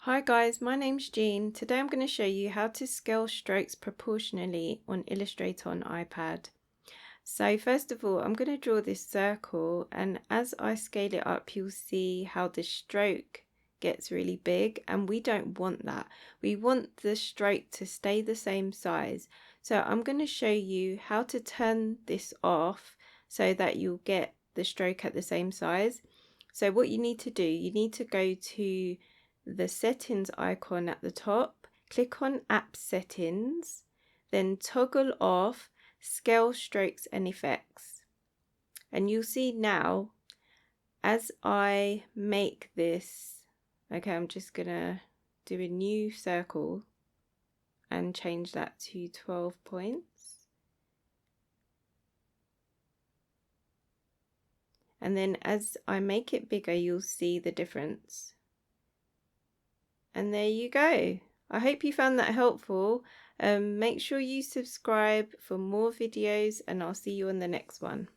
Hi guys, my name's Jean. Today I'm going to show you how to scale strokes proportionally on Illustrator on iPad. So first of all, I'm going to draw this circle, and as I scale it up, you'll see how the stroke gets really big, and we don't want that. We want the stroke to stay the same size. So I'm going to show you how to turn this off so that you'll get the stroke at the same size. So what you need to do, you need to go to the settings icon at the top, click on app settings, then toggle off scale strokes and effects, and you'll see now as I make this, okay, I'm just gonna do a new circle and change that to 12 points, and then as I make it bigger you'll see the difference. And there you go. I hope you found that helpful. Make sure you subscribe for more videos, and I'll see you on the next one.